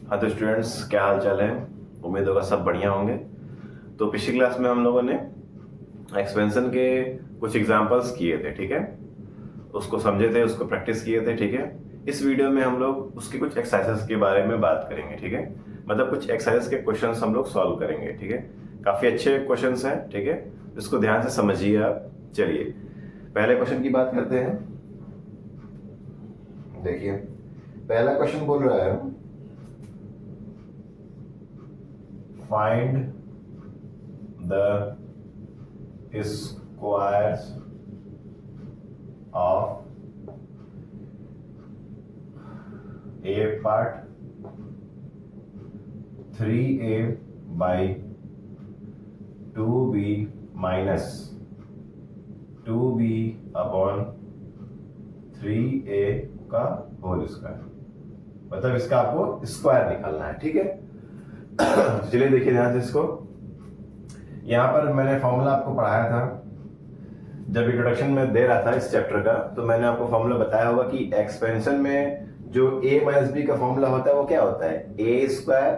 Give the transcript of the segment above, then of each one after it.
हाँ तो स्टूडेंट्स, क्या हाल चाल है। उम्मीद होगा सब बढ़िया होंगे। तो पिछली क्लास में हम लोगों ने एक्सपेंशन के कुछ एग्जांपल्स किए थे, ठीक है। उसको समझे थे, उसको प्रैक्टिस किए थे, ठीक है। इस वीडियो में हम लोग उसके कुछ एक्सरसाइजेस के बारे में बात करेंगे, ठीक है। मतलब कुछ एक्सरसाइजेस के क्वेश्चंस हम लोग सॉल्व करेंगे, ठीक है। काफी अच्छे क्वेश्चंस हैं, ठीक है। इसको ध्यान से समझिए आप। चलिए पहले क्वेश्चन की बात करते हैं। देखिए पहला क्वेश्चन बोल रहा है, find the squares of a part 3a by 2b minus 2b upon 3a का होल स्क्वायर। मतलब इसका आपको स्क्वायर निकालना है, ठीक है। चलिए देखिए ध्यान से इसको। यहाँ पर मैंने फॉर्मूला आपको पढ़ाया था जब इंट्रोडक्शन में दे रहा था इस चैप्टर का, तो मैंने आपको फॉर्मूला बताया होगा कि एक्सपेंशन में जो a माइनस बी का फॉर्मूला होता है वो क्या होता है, A square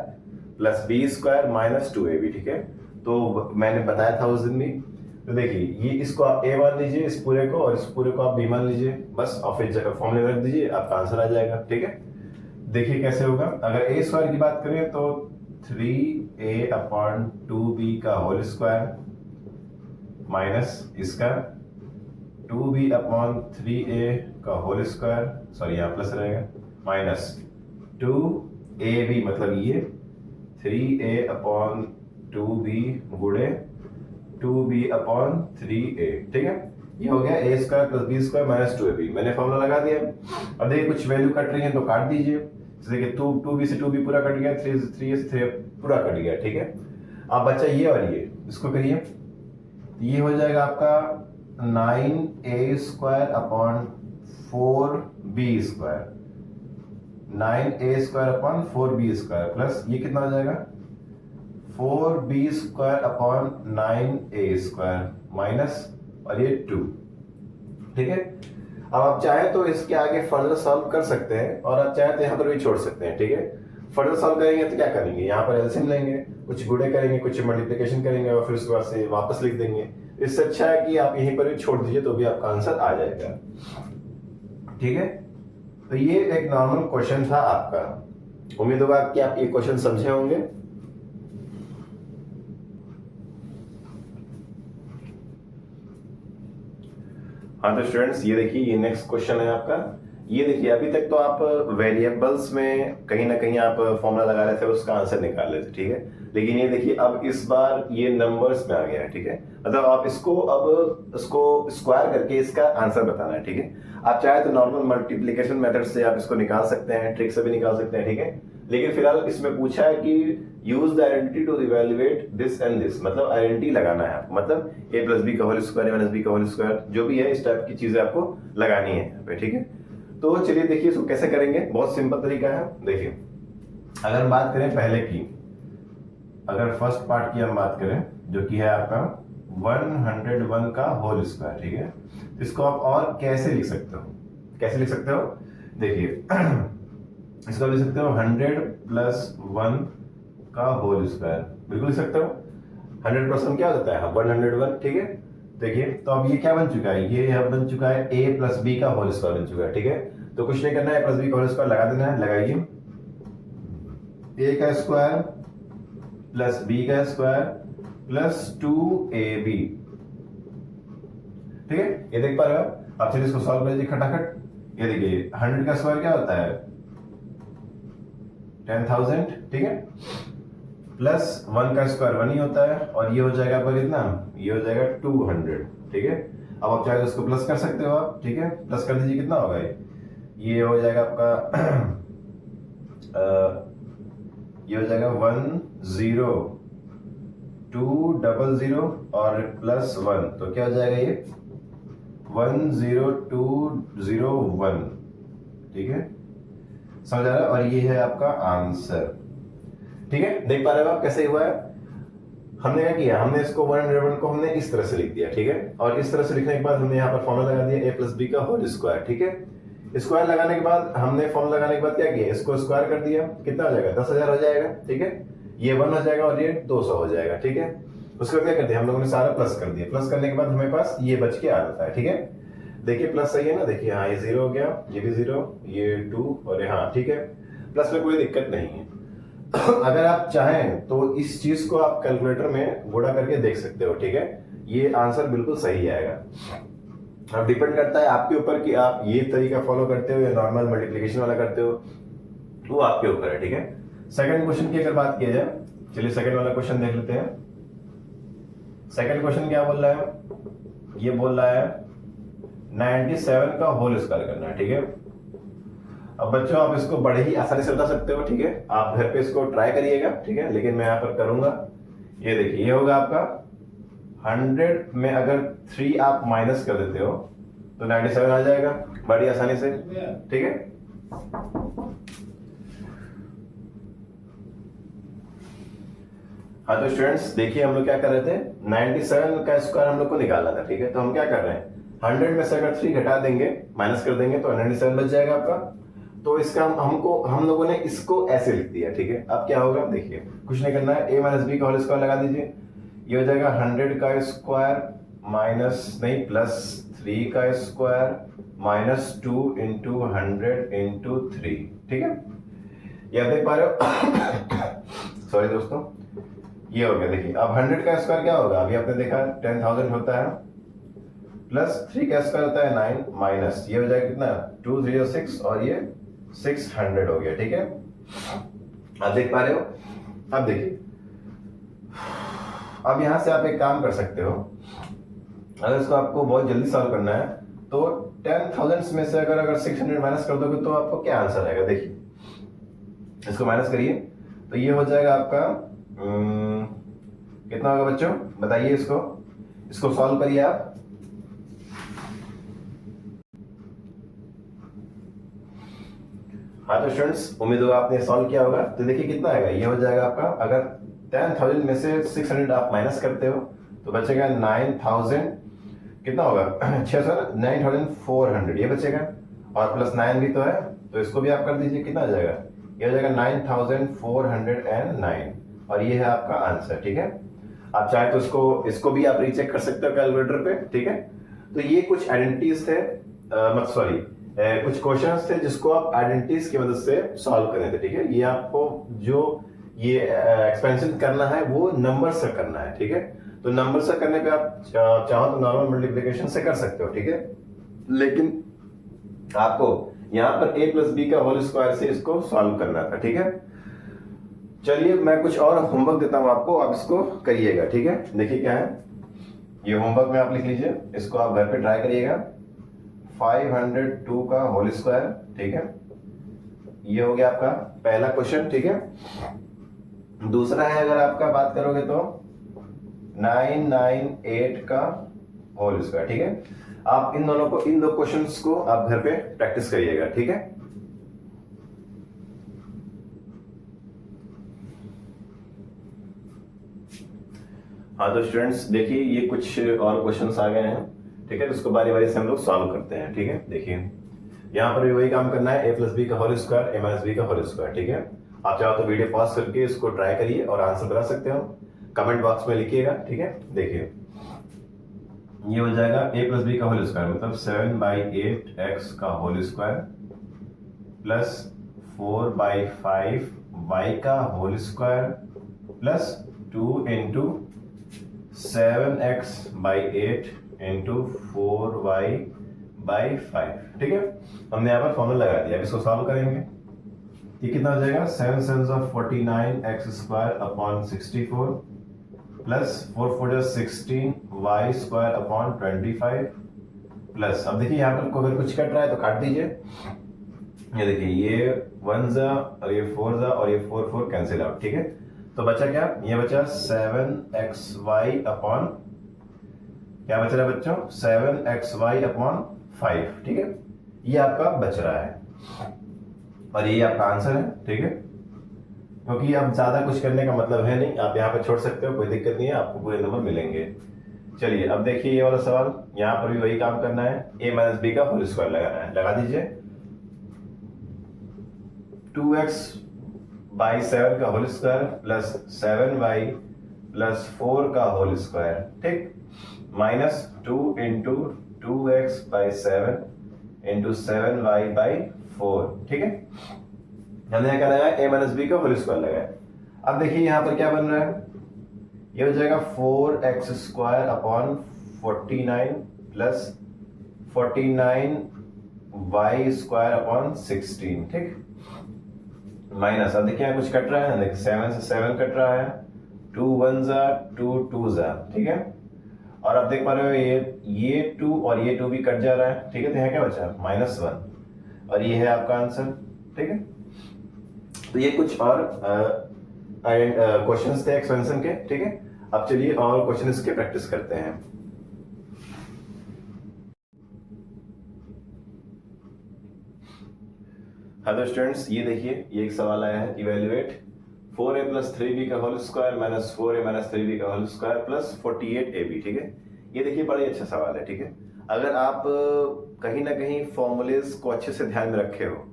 plus B square minus 2ab, ठीक है। तो मैंने बताया था उस दिन भी। तो देखिए ये इसको आप a मान लीजिए इस पूरे को, और इस पूरे को आप b मान लीजिए, बस और फिर फॉर्मूले में रख दीजिए, आपका आंसर आ जाएगा, ठीक है। देखिए कैसे होगा। अगर a स्क्वायर की बात करें तो 3a अपॉन 2b का होल स्क्वायर माइनस इसका 2b अपॉन 3a का होल स्क्वायर, सॉरी यहाँ प्लस रहेगा, माइनस 2ab मतलब ये 3a अपॉन 2b गुणे 2b अपॉन 3a, ठीक है। ये हो गया a square plus b square minus 2ab। मैंने फॉर्मूला लगा दिया। अब देखिए कुछ वैल्यू कट रही है तो काट दीजिए। देखिए 2b से 2b पूरा कट गया, 3 से 3 पूरा कट गया, ठीक है। अब बचा ये और ये, इसको करिए। ये हो जाएगा आपका 9a square upon 4b square, 9a square upon 4b square plus ये कितना हो जाएगा 4b square upon 9a square minus और ये 2, ठीक है। अब आप चाहे तो इसके आगे फर्दर सॉल्व कर सकते हैं और आप चाहे तो यहाँ पर भी छोड़ सकते हैं, ठीक है। फर्दर सॉल्व करेंगे तो क्या करेंगे, यहाँ पर एलसीएम लेंगे, कुछ गुणे करेंगे, कुछ मल्टीप्लिकेशन करेंगे और फिर उसके बाद से वापस लिख देंगे। इससे अच्छा है कि आप यहीं पर भी छोड़ दीजिए तो भी आपका आंसर आ जाएगा, ठीक है। तो ये एक नॉर्मल क्वेश्चन था आपका। उम्मीद होगा कि आप ये क्वेश्चन समझे होंगे। हाँ तो स्टूडेंट्स ये देखिए ये नेक्स्ट क्वेश्चन है आपका। ये देखिए अभी तक तो आप वेरिएबल्स में कहीं ना कहीं आप फॉर्मूला लगा रहे थे, उसका आंसर निकाल रहे थे, ठीक है। लेकिन ये देखिए अब इस बार ये नंबर्स में आ गया है, ठीक है। मतलब आप इसको अब इसको स्क्वायर करके इसका आंसर बताना है, ठीक है। आप चाहे तो नॉर्मल मल्टीप्लिकेशन मेथड से आप इसको निकाल सकते हैं, ट्रिक से भी निकाल सकते हैं, ठीक है। लेकिन फिलहाल इसमें पूछा है कि use the identity to evaluate this and this, मतलब आइडेंटिटी लगाना है आपको, मतलब a प्लस बी का whole square, a minus B का होल स्क्वायर, जो भी है इस टाइप की चीजें आपको लगानी है यहाँ पे, ठीक है। तो चलिए देखिए इसको कैसे करेंगे। बहुत सिंपल तरीका है। देखिए अगर हम बात करें पहले की, अगर फर्स्ट पार्ट की हम बात करें जो कि है आपका 101 का होल स्क्वायर, ठीक है। तो इसको आप और कैसे लिख सकते हो, कैसे लिख सकते हो, देखिए इसको लिख सकते हो 100 प्लस 1 का होल स्क्वायर, बिल्कुल लिख सकते हो। 100% क्या होता है 101, ठीक है। देखिए तो अब ये क्या बन चुका है, ये अब बन चुका है a प्लस बी का होल स्क्वायर बन चुका है, ठीक है। तो कुछ नहीं करना है, प्लस बी का होल स्क्वायर लगा देना है, लगाइए। a का स्क्वायर प्लस b का स्क्वायर प्लस 2ab, ठीक है। ये देख पा रहे हो आप। चलिए इसको सॉल्व कर लीजिए खटाखट। ये देखिए 100 का स्क्वायर क्या होता है 10,000, ठीक है। प्लस 1 का स्क्वायर 1 ही होता है, और ये हो जाएगा आपका कितना, ये हो जाएगा 200, ठीक है। अब आप चाहे तो इसको प्लस कर सकते हो आप, ठीक है। प्लस कर दीजिए, कितना होगा ये हो जाएगा आपका ये हो जाएगा 10200 और प्लस 1, तो क्या हो जाएगा ये 10201, ठीक है। समझ आ रहा है। और ये है आपका आंसर, ठीक है। देख पा रहे हो आप कैसे हुआ है। हमने क्या किया, हमने इसको 101 को हमने इस तरह से लिख दिया, ठीक है। और इस तरह से लिखने के बाद हमने यहाँ पर फॉर्मूला लगा दिया a प्लस बी का होल स्क्वायर, ठीक है। स्क्वायर लगाने के बाद हमने फॉर्म लगाने के बाद क्या किया, इसको स्क्वायर कर दिया, कितना हो जाएगा 10,000 हो जाएगा, ठीक है। ये 1 हो जाएगा और ये 200 हो जाएगा, ठीक है। उसके बाद क्या करते हैं हम लोगों ने सारा प्लस कर दिया, प्लस करने के बाद हमें पास ये बच के आ जाता है, ठीक है। देखिए प्लस सही है ना, देखिए हाँ ये 0 हो गया, ये भी 0, ये 2 और ये हाँ, ठीक है। प्लस में कोई दिक्कत नहीं है। अगर आप चाहें तो इस चीज को आप कैलकुलेटर में गुणा करके देख सकते हो, ठीक है। ये आंसर बिल्कुल सही आएगा। अब डिपेंड करता है आपके ऊपर कि आप ये तरीका फॉलो करते हो या नॉर्मल मल्टीप्लिकेशन वाला करते हो, वो आपके ऊपर है, ठीक है। सेकंड क्वेश्चन की अगर बात किया जाए, चलिए सेकंड वाला क्वेश्चन देख लेते हैं। सेकंड क्वेश्चन क्या बोल रहा है, ये बोल रहा है 97 का होल स्क्वायर करना है, ठीक है। अब बच्चों आप इसको बड़े ही आसानी से बता सकते हो, ठीक है। आप घर पे इसको ट्राई करिएगा, ठीक है, लेकिन मैं यहाँ पर करूंगा। ये देखिए ये होगा आपका 100 में अगर 3 आप माइनस कर देते हो तो 97 आ जाएगा बड़ी आसानी से, ठीक है। हाँ तो स्टूडेंट्स देखिए हम लोग क्या कर रहे थे, 97 का स्क्वायर हम लोग को निकालना था, ठीक है। तो हम क्या कर रहे हैं, 100 में से अगर 3 घटा देंगे, माइनस कर देंगे तो 97 बच जाएगा आपका। तो इसका हम लोगों ने इसको ऐसे लिख दिया, ठीक है। अब क्या होगा देखिए, कुछ नहीं करना है, a माइनस बी का होल स्क्वायर लगा दीजिए। ये हो जाएगा 100 का स्क्वायर माइनस नहीं प्लस 3 का स्क्वायर माइनस 2 इंटू 100 इंटू 3, ठीक है। ये आप देख पा रहे हो। सॉरी दोस्तों, ये हो गया। देखिए अब 100 का स्क्वायर क्या होगा, अभी आपने देखा 10,000 होता है, प्लस 3 का स्क्वायर होता है 9, माइनस ये हो जाएगा कितना 206 और ये 600 हो गया, ठीक है। आप देख पा रहे हो। अब देखिए, अब यहां से आप एक काम कर सकते हो, अगर इसको आपको बहुत जल्दी सॉल्व करना है तो 10,000 में से अगर 600 माइनस कर दोगे तो आपको क्या आंसर आएगा। देखिए इसको माइनस करिए तो ये हो जाएगा आपका कितना होगा बच्चों, बताइए। इसको सॉल्व करिए आप। हाँ तो स्टूडेंट्स उम्मीद होगा आपने सॉल्व किया होगा। तो देखिए कितना आएगा, ये हो जाएगा आपका, अगर 10,000 में से 600 आप माइनस करते हो तो बचेगा 9,000, कितना होगा 600, 9,400 ये बचेगा, और प्लस 9 भी तो है तो इसको भी आप कर दीजिए, कितना आ जाएगा, ये हो जाएगा 9,409 और ये है आपका आंसर, ठीक है। आप चाहे तो इसको भी आप रीचेक कर सकते हो कैलकुलेटर पे, ठीक है। तो ये कुछ आइडेंटिटीज थे, कुछ क्वेश्चंस थे जिसको आप आइडेंटिटीज की मदद से सॉल्व करने थे, ठीक है। ये आपको जो ये एक्सपेंशन करना है वो नंबर से करना है, ठीक है। तो नंबर से करने पे आप चाहो तो नॉर्मल मल्टीप्लिकेशन से कर सकते हो, ठीक है। लेकिन आपको यहाँ पर a प्लस बी का होल स्क्वायर से इसको सॉल्व करना था, ठीक है। चलिए मैं कुछ और होमवर्क देता हूं आपको, आप इसको करिएगा, ठीक है। देखिए क्या है, ये होमवर्क में आप लिख लीजिए, इसको आप घर पे ट्राई करिएगा। 502 का होल स्क्वायर, ठीक है। ये हो गया आपका पहला क्वेश्चन, ठीक है। दूसरा है अगर आपका बात करोगे तो 998 का होल स्क्वायर, ठीक है। आप इन दो क्वेश्चंस को आप घर पे प्रैक्टिस करिएगा, ठीक है। हाँ तो स्टूडेंट्स देखिए ये कुछ और क्वेश्चंस आ गए हैं, ठीक है। इसको बारी बारी से हम लोग सॉल्व करते हैं, ठीक है। देखिए यहाँ पर भी वही काम करना है, a प्लस बी का whole square a minus B का होल स्क्वायर, ठीक है। आप चाहो तो वीडियो पॉज करके इसको ट्राई करिए और आंसर बता सकते हो, कमेंट बॉक्स में लिखिएगा, ठीक है। देखिए ये हो जाएगा a प्लस बी का होल स्क्वायर मतलब 7/8 x का होल स्क्वायर प्लस 4/5 y का whole square plus 2 into 7x/8 into 4y/5, ठीक है। हमने यहाँ पर फॉर्मूला लगा दिया, अब इसको सॉल्व करेंगे। ये कितना हो जाएगा 7 7 49 x square upon 64 plus 4 4 16 y square upon 25 plus, अब देखिए यहाँ पर अगर कुछ कट रहा है तो काट दीजिए। ये देखिए ये 1 जा और ये 4 जा और ये 4 4 कैंसिल आउट, ठीक है। तो बचा क्या, ये बचा 7xy अपॉन क्या बच रहा है बच्चों 7xy अपॉन 5, ठीक है। ये आपका बच रहा है और ये आपका आंसर है, ठीक है। क्योंकि अब ज्यादा कुछ करने का मतलब है नहीं, आप यहाँ पे छोड़ सकते हो, कोई दिक्कत नहीं है, आपको पूरे नंबर मिलेंगे। चलिए अब देखिए ये वाला सवाल, यहाँ पर भी वही काम करना है, a माइनस बी का होल स्क्वायर लगाना है, लगा दीजिए। 2x बाई 7 का whole square plus 7y plus 4 का होल स्क्वायर, ठीक, minus 2 into 2x by 7 into 7y by 4, ठीक है। हमने क्या लगाया, a माइनस बी का होल स्क्वायर लगाया। अब देखिए यहां पर क्या बन रहा है, ये हो जाएगा 4x square upon 49 plus 49y square upon 16, ठीक, माइनस, अब देखिए कुछ कट रहा है, देखिए 7 से 7 कट रहा है, 2 1 जा 2 2 जा, ठीक है। और अब देख पा रहे हो ये 2 और ये 2 भी कट जा रहा है, ठीक है। तो यहाँ क्या बचा, -1, और ये है आपका आंसर, ठीक है। तो ये कुछ और क्वेश्चंस थे एक्सपेंशन के, ठीक है। अब चलिए और क्वेश्चन इसके प्रैक्टिस करते हैं। हेलो स्टूडेंट्स, ये देखिए ये एक सवाल आया है, इवेल्युएट 4a प्लस 3b का whole square minus 4a minus 3b का होल स्क्वायर प्लस 48ab, ठीक है। ये देखिए बड़ा ही अच्छा सवाल है, ठीक है। अगर आप कहीं ना कहीं फॉर्मूलेज को अच्छे से ध्यान में रखे हो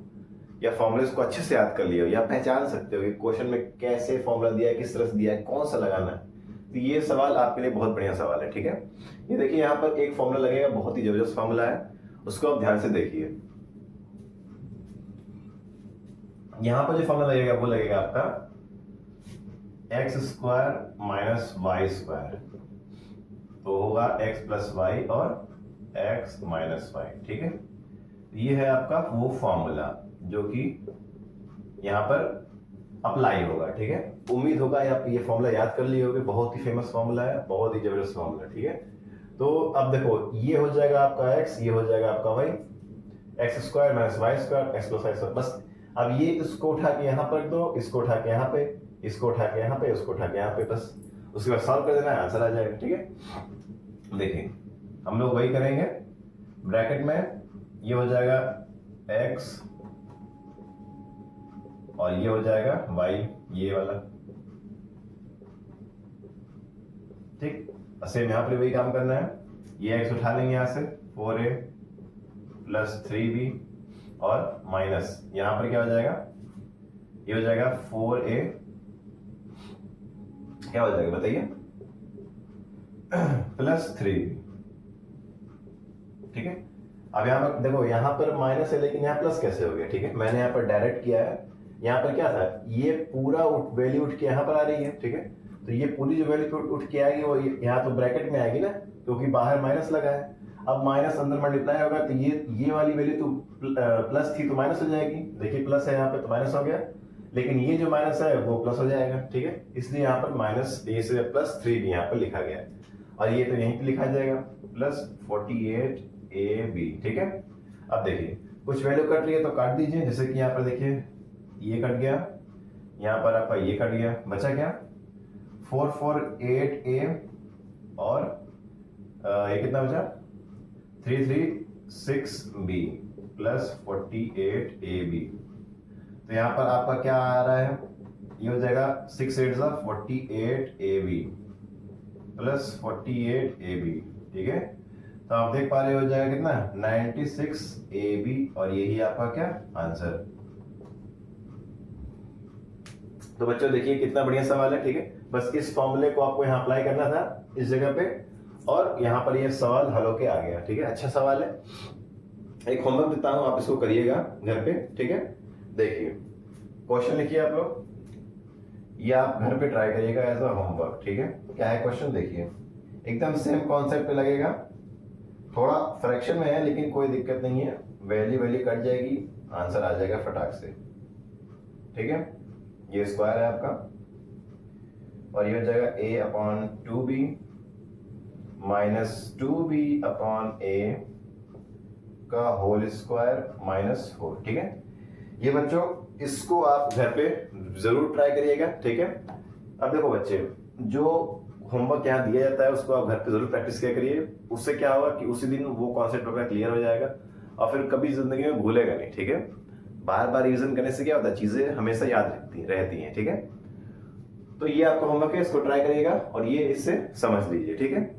या फॉर्मूलेज को अच्छे से याद कर लिए हो या पहचान सकते हो कि क्वेश्चन में कैसे फॉर्मूला दिया है, किस तरह से दिया है, कौन सा लगाना है, तो ये सवाल आपके लिए बहुत बढ़िया सवाल है, ठीक है। ये देखिए यहाँ पर एक फॉर्मूला लगेगा, बहुत ही जबरदस्त फॉर्मूला है, उसको आप ध्यान से देखिए। यहां पर जो फॉर्मूला लगेगा वो लगेगा आपका X square minus Y square, तो होगा एक्स प्लस वाई और एक्स माइनस वाई, ठीक है। ये है आपका वो फॉर्मूला जो कि यहां पर अप्लाई होगा, ठीक है। उम्मीद होगा आप ये फॉर्मूला याद कर लिए होगे, बहुत ही फेमस फॉर्मूला है, बहुत ही जबरदस्त फॉर्मूला, ठीक है। तो अब देखो ये हो जाएगा आपका एक्स, ये हो जाएगा आपका Y, X square minus Y square X plus Y square, बस। अब ये इसको उठा के यहाँ पर दो, इसको उठा के यहाँ पे, इसको उठा के यहाँ पे, इसको उठा के यहाँ पे, बस उसके बाद सॉल्व कर देना है, आंसर आ जाएगा, ठीक है। देखिए हम लोग वही करेंगे, ब्रैकेट में ये हो जाएगा x और ये हो जाएगा y, ये वाला, ठीक। सेम यहाँ पर वही काम करना है, ये x उठा लेंगे यहाँ से 4a प्लस 3b और माइनस यहां पर क्या हो जाएगा, ये हो जाएगा 4a, क्या हो जाएगा बताइए, प्लस 3b, ठीक है। अब यहां पर देखो यहाँ पर माइनस है लेकिन यहाँ प्लस कैसे हो गया, ठीक है। मैंने यहाँ पर डायरेक्ट किया है, यहाँ पर क्या था, ये पूरा वैल्यू उठ के यहाँ पर आ रही है, ठीक है। तो ये पूरी जो वैल्यू उठ के आएगी वो यहाँ तो ब्रैकेट में आएगी ना, क्योंकि बाहर माइनस लगा है। अब माइनस अंदर मल्टीप्लाई होगा तो ये वाली वैल्यू तो प्लस थी तो माइनस हो जाएगी, देखिए प्लस है यहाँ पे तो माइनस हो गया, लेकिन ये जो माइनस है वो प्लस हो जाएगा, ठीक है। इसलिए यहाँ पर माइनस से प्लस 3 भी यहाँ पर लिखा गया है, और ये तो यहीं पे लिखा जाएगा प्लस 48ab, ठीक है। अब देखिए कुछ वैल्यू कट रही है तो काट दीजिए, जैसे कि यहाँ पर देखिए ये कट गया, यहाँ पर आपका ये कट गया, बचा क्या 448a और ये कितना बचा 336b प्लस 48ab। तो यहाँ पर आपका क्या आ रहा है, ये हो जाएगा 6 8 48ab प्लस 48ab, ठीक है। तो आप देख पा रहे हो जाएगा कितना 96ab, और यही आपका क्या आंसर। तो बच्चों देखिए कितना बढ़िया सवाल है, ठीक है। बस इस फॉर्मूले को आपको यहाँ अप्लाई करना था इस जगह पे, और यहाँ पर ये सवाल हल होके आ गया, ठीक है। अच्छा सवाल है, एक होमवर्क देता हूं, आप इसको करिएगा घर पे, ठीक है। देखिए क्वेश्चन लिखिए आप लोग, ये आप घर पे ट्राई करिएगा एज अ होमवर्क, ठीक है। क्या है क्वेश्चन, देखिए एकदम सेम कॉन्सेप्ट पे लगेगा, थोड़ा फ्रैक्शन में है लेकिन कोई दिक्कत नहीं है, वैल्यू कट जाएगी, आंसर आ जाएगा फटाक से, ठीक है। ये स्क्वायर है आपका, और ये हो जाएगा a/2b minus 2b upon a का होल स्क्वायर माइनस 4, ठीक है। ये बच्चों इसको आप घर पे जरूर ट्राई करिएगा, ठीक है। अब देखो बच्चे, जो होमवर्क यहाँ दिया जाता है उसको आप घर पे जरूर प्रैक्टिस किया करिए, उससे क्या होगा कि उसी दिन वो कॉन्सेप्ट आपका क्लियर हो जाएगा और फिर कभी जिंदगी में भूलेगा नहीं, ठीक है। बार बार रिविजन करने से क्या होता है, चीजें हमेशा याद रहती हैं, ठीक है। तो ये आपका होमवर्क है, इसको ट्राई करिएगा और ये इससे समझ लीजिए, ठीक है।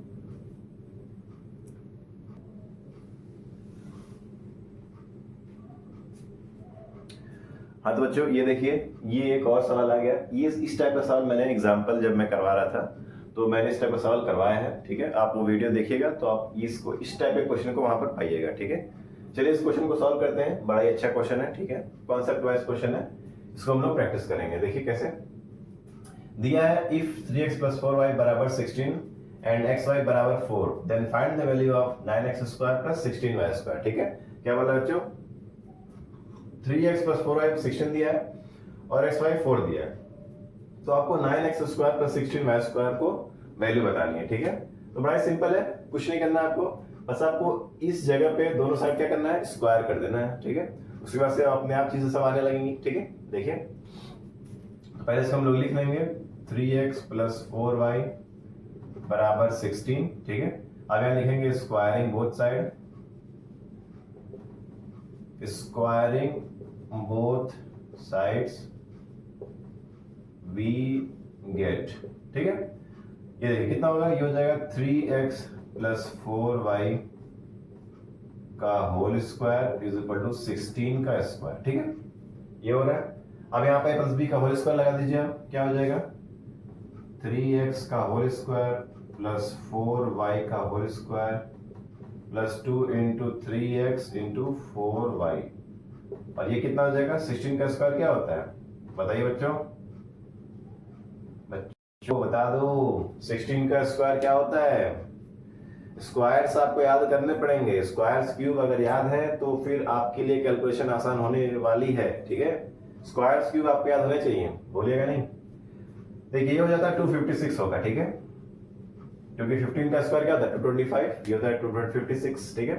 हाँ तो बच्चों ये देखिए, ये एक और सवाल आ गया। ये इस टाइप का सवाल मैंने एग्जाम्पल जब मैं करवा रहा था तो मैंने इस टाइप का सवाल करवाया है, ठीक है। आप वो वीडियो देखिएगा तो आप इसको इस टाइप के क्वेश्चन को वहां पर पाइएगा, ठीक है। चलिए इस क्वेश्चन को सॉल्व करते हैं, बड़ा ही अच्छा क्वेश्चन है, ठीक है। कॉन्सेप्ट वाइज क्वेश्चन है, इसको हम लोग प्रैक्टिस करेंगे। देखिए कैसे दिया है, इफ 3x + 4y बराबर 16 एंड xy बराबर 4 then find the value of 9x² + 16y², ठीक है। क्या बोला बच्चों, 3x + 4y 16 दिया है और xy 4 दिया है, तो आपको 9x² + 16y² को वैल्यू बतानी है, ठीक है। तो बड़ा सिंपल है, कुछ नहीं करना है आपको, बस आपको इस जगह पे दोनों साइड क्या करना है, स्क्वायर कर देना है, ठीक है। उसके बाद से अपने आप चीजें सब आने लगेंगी, ठीक है। देखिए पहले से हम लोग लिख लेंगे 3x + 4y बराबर 16, ठीक है। आगे लिखेंगे squaring both side, squaring both sides we get, ठीक है। ये देखिए कितना होगा, ये हो जाएगा 3x + 4y का whole square is equal to 16 का स्क्वायर, ठीक है। ये हो रहा है। अब यहाँ पे +b का होल स्क्वायर लगा दीजिए आप, क्या हो जाएगा 3x का होल स्क्वायर + 4y का होल स्क्वायर + 2 × 3x × 4y, और ये कितना हो जाएगा 16 का स्क्वायर क्या होता है बताइए बच्चों, बता दो 16 का स्क्वायर क्या होता है। स्क्वायर्स आपको याद करने पड़ेंगे, स्क्वायर्स क्यूब अगर याद है तो फिर आपके लिए कैलकुलेशन आसान होने वाली है, ठीक है। स्क्वायर्स क्यूब आपको याद होने चाहिए, भूलिएगा नहीं। देखिए ये हो जाता है 256 होगा, ठीक है, क्योंकि 15 का स्क्वायर क्या होता है 225, ये होता है 256, ठीक है।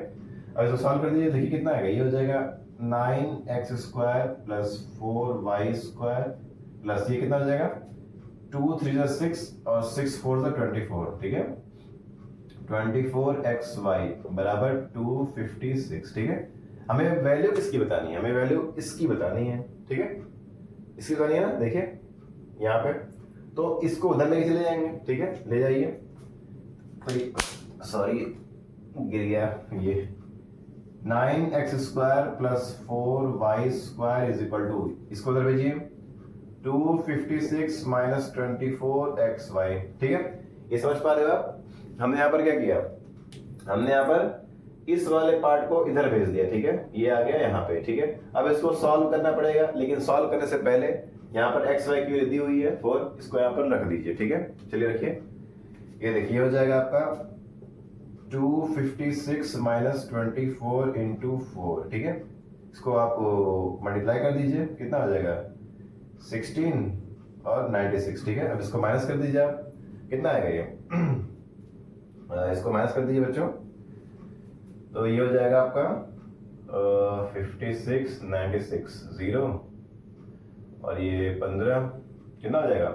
अब इसको सॉल्व कर दीजिए, देखिए कितना आएगा, ये हो जाएगा 9x² + 4y² प्लस ये कितना हो जाएगा 2 3 6 और 6 4 24, ठीक है। 24xy बराबर 256, ठीक है। हमें वैल्यू किसकी बतानी है, हमें वैल्यू इसकी बतानी है, ठीक है। इसकी बतानी है ना, देखिए यहाँ पे, तो इसको उधर लेके चले जाएंगे, ठीक है, ले जाइए। सॉरी गिर गया, ये 9x² + 4y² is equal to, इसको उधर भेजिए 256 - 24xy, ठीक है। ये समझ पा रहे हो आप। हमने यहाँ पर क्या किया, हमने यहाँ पर इस वाले पार्ट को इधर भेज दिया, ठीक है, ये आ गया यहाँ पे, ठीक है। अब इसको सॉल्व करना पड़ेगा, लेकिन सॉल्व करने से पहले यहाँ पर xy की दी हुई है 4, इसको यहाँ पर रख दीजिए, ठीक है। चलिए रखिए, ये देखिए हो जाएगा आपका 256 - 24 × 4, ठीक है। इसको आप मल्टीप्लाई कर दीजिए, कितना हो जाएगा 16 और 96, ठीक है। अब इसको माइनस कर दीजिए आप, कितना आएगा ये इसको माइनस कर दीजिए बच्चों, तो ये हो जाएगा आपका 56 96 0 और ये 15, कितना हो जाएगा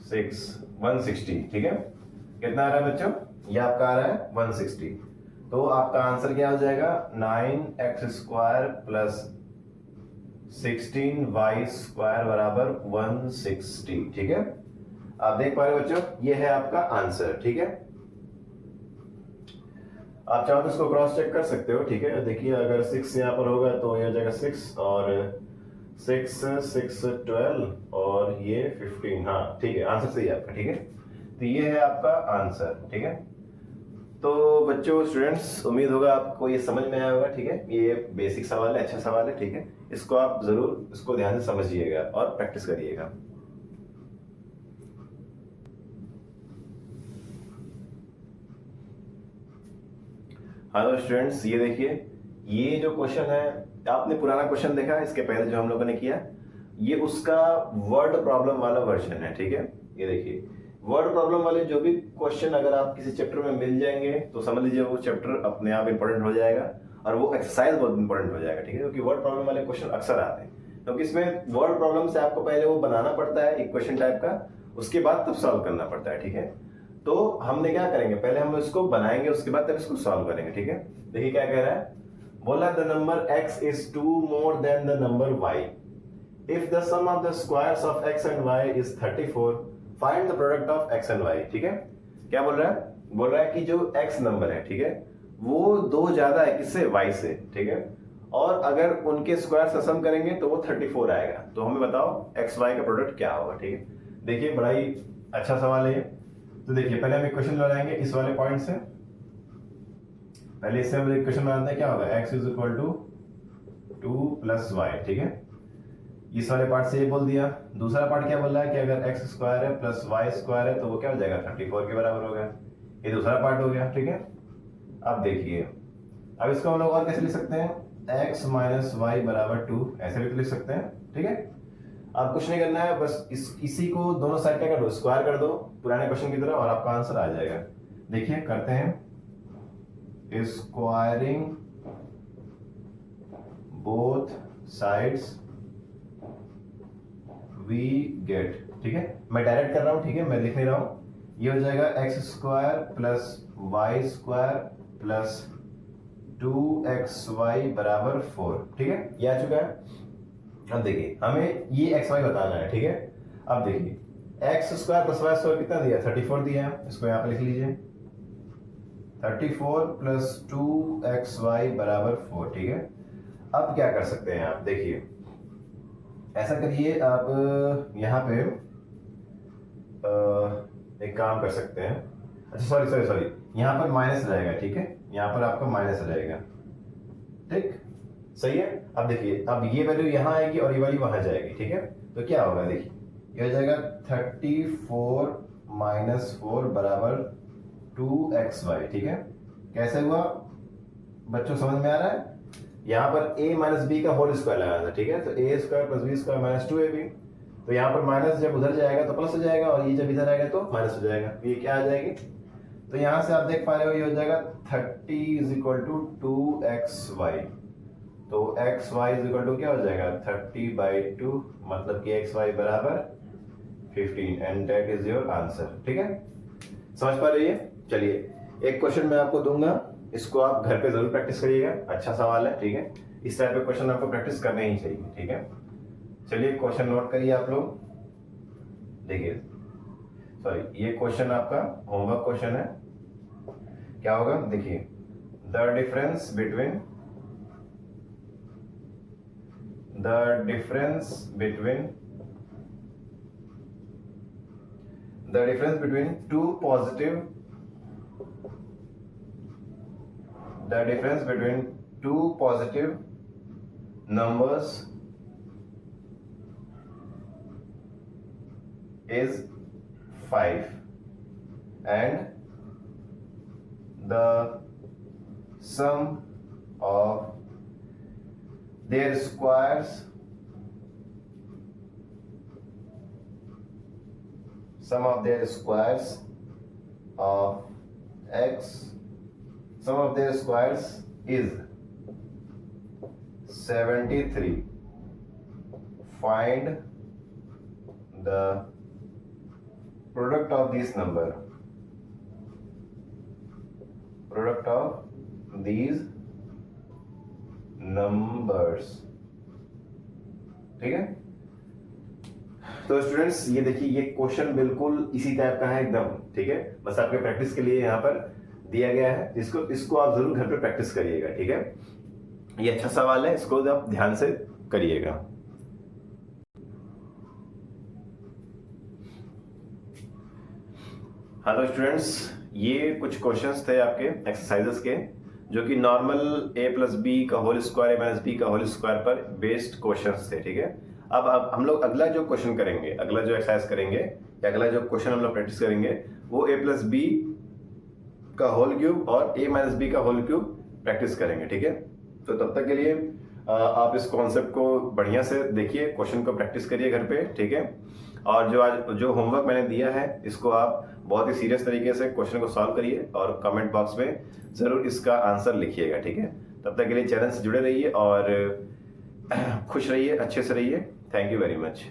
6 160, ठीक है। कितना आ रहा है बच्चों, ये आपका आ रहा है 160, तो आपका आंसर क्या हो जाएगा 9x² + 16y² बराबर 160, ठीक है। आप देख पा रहे हो बच्चों, ये है आपका आंसर, ठीक है। आप चाहो तो इसको क्रॉस चेक कर सकते हो, ठीक है। देखिए अगर 6 यहाँ पर होगा तो ये हो जाएगा 6 और 6 6 12 और ये 15, हाँ ठीक है, आंसर सही है आपका, ठीक है। तो ये है आपका आंसर, ठीक है। तो बच्चों स्टूडेंट्स, उम्मीद होगा आपको ये समझ में आया होगा, ठीक है। ये बेसिक सवाल है, अच्छा सवाल है, ठीक है। इसको आप जरूर इसको ध्यान से समझिएगा और प्रैक्टिस करिएगा। हाँ तो स्टूडेंट्स ये देखिए, ये जो क्वेश्चन है, आपने पुराना क्वेश्चन देखा इसके पहले जो हम लोगों ने किया, ये उसका वर्ड प्रॉब्लम वाला वर्जन है, ठीक है। ये देखिए वर्ड प्रॉब्लम वाले जो भी क्वेश्चन अगर आप किसी चैप्टर में मिल जाएंगे तो समझ लीजिए वो चैप्टर अपने आप इंपॉर्टेंट हो जाएगा और वो एक्सरसाइज बहुत इंपॉर्टेंट हो जाएगा, ठीक है। क्योंकि वर्ड प्रॉब्लम वाले क्वेश्चन अक्सर आते हैं, क्योंकि इसमें वर्ड प्रॉब्लम से आपको पहले वो बनाना पड़ता है इक्वेशन टाइप का, उसके बाद तब सॉल्व करना पड़ता है, ठीक है। तो हमने क्या करेंगे, पहले हम इसको बनाएंगे, उसके बाद तब इसको सॉल्व करेंगे, ठीक है। देखिए क्या कह रहा है, बोला the number x is 2 more than the number y. If the sum of the squares of x and y is 34, find the product of x and y, ठीक है। क्या बोल रहा है, बोल रहा है कि जो x नंबर है, ठीक है, वो 2 ज्यादा है किससे, y से, ठीक है। और अगर उनके स्क्वायर से सम करेंगे तो वो 34 आएगा। तो हमें बताओ एक्स वाई का प्रोडक्ट क्या होगा, ठीक है। देखिए बड़ा ही अच्छा सवाल है ये। तो देखिए पहले हम इक्वेशन लगाएंगे इस वाले पॉइंट से, पहले इससे हम इक्वेशन बनाते हैं, क्या होगा, x is equal to 2 plus Y, ठीक है। इस वाले पार्ट से ये बोल दिया। दूसरा पार्ट क्या बोल रहा है कि अगर एक्स स्क्वायर है प्लस वाई स्क्वायर है तो वो क्या हो जाएगा, 34 के बराबर हो गया। ये दूसरा पार्ट हो गया, ठीक है। अब देखिए, अब इसको हम लोग और कैसे लिख सकते हैं, x माइनस वाई बराबर 2, ऐसे भी तो लिख सकते हैं, ठीक है। अब कुछ नहीं करना है, बस इसी को दोनों साइड क्या कर दो, स्क्वायर कर दो पुराने क्वेश्चन की तरह, और आपका आंसर आ जाएगा। देखिए करते हैं, squaring both sides we get, ठीक है। मैं डायरेक्ट कर रहा हूं, ठीक है, मैं लिख नहीं रहा हूं। ये हो जाएगा X square plus Y square plus 2xy बराबर 4, ठीक है, ये आ चुका है। अब देखिए हमें ये xy बताना है, ठीक है। अब देखिए X square plus Y square कितना दिया, 34 दिया है, इसको यहाँ पे लिख लीजिए, 34 प्लस 2xy बराबर 4, ठीक है। अब क्या कर सकते हैं आप, देखिए ऐसा करिए आप यहाँ पे एक काम कर सकते हैं, अच्छा सॉरी यहाँ पर माइनस रहेगा, ठीक है, यहाँ पर आपका माइनस रहेगा, ठीक, सही है। अब देखिए अब ये वैल्यू यहाँ आएगी और ये वाली वहां जाएगी, ठीक है। तो क्या होगा, देखिए ये हो जाएगा 34 माइनस 4 बराबर 2xy, ठीक है। कैसे हुआ बच्चों, समझ में आ रहा है। यहाँ पर a माइनस बी का होल स्क्वायर लगाना था, ठीक है। तो a square plus B square minus 2ab, तो यहाँ पर माइनस जब उधर जाएगा तो प्लस हो जाएगा, और ये जब इधर आएगा तो माइनस हो जाएगा, ये क्या आ जाएगी। तो यहाँ से आप देख पा रहे हो ये हो जाएगा 30 इज इक्वल टू 2xy, तो xy इज इक्वल टू क्या हो जाएगा 30/2, मतलब कि xy बराबर 15, and that is your answer, ठीक है। समझ पा रही है। चलिए एक क्वेश्चन मैं आपको दूंगा, इसको आप घर पे जरूर प्रैक्टिस करिएगा, अच्छा सवाल है, ठीक है। इस टाइप के क्वेश्चन आपको प्रैक्टिस करने ही चाहिए, ठीक है। चलिए क्वेश्चन नोट करिए आप लोग, देखिए सॉरी ये क्वेश्चन आपका होमवर्क क्वेश्चन है। क्या होगा, देखिए the difference between two positive numbers is 5, and the sum of their squares of x, sum of their squares is 73. Find the product of these numbers, ठीक है। तो स्टूडेंट्स ये देखिए ये क्वेश्चन बिल्कुल इसी टाइप का है एकदम, ठीक है। बस आपके प्रैक्टिस के लिए यहाँ पर दिया गया है, इसको आप जरूर घर पे प्रैक्टिस करिएगा, ठीक है। ये अच्छा सवाल है, इसको आप ध्यान से करिएगा। हेलो स्टूडेंट्स, ये कुछ क्वेश्चंस थे आपके एक्सरसाइजेस के, जो कि नॉर्मल a प्लस बी का whole square a minus B का होल स्क्वायर पर बेस्ड क्वेश्चंस थे, ठीक है। अब हम लोग अगला जो क्वेश्चन करेंगे, अगला जो एक्सरसाइज करेंगे या अगला जो क्वेश्चन हम लोग प्रैक्टिस करेंगे वो a प्लस बी का होल क्यूब और a माइनस बी का होल क्यूब प्रैक्टिस करेंगे, ठीक है। तो तब तक के लिए आप इस कॉन्सेप्ट को बढ़िया से देखिए, क्वेश्चन को प्रैक्टिस करिए घर पे, ठीक है। और जो होमवर्क मैंने दिया है इसको आप बहुत ही सीरियस तरीके से क्वेश्चन को सॉल्व करिए और कमेंट बॉक्स में जरूर इसका आंसर लिखिएगा, ठीक है। तब तक के लिए चैनल से जुड़े रहिए और खुश रहिए, अच्छे से रहिए। Thank you very much.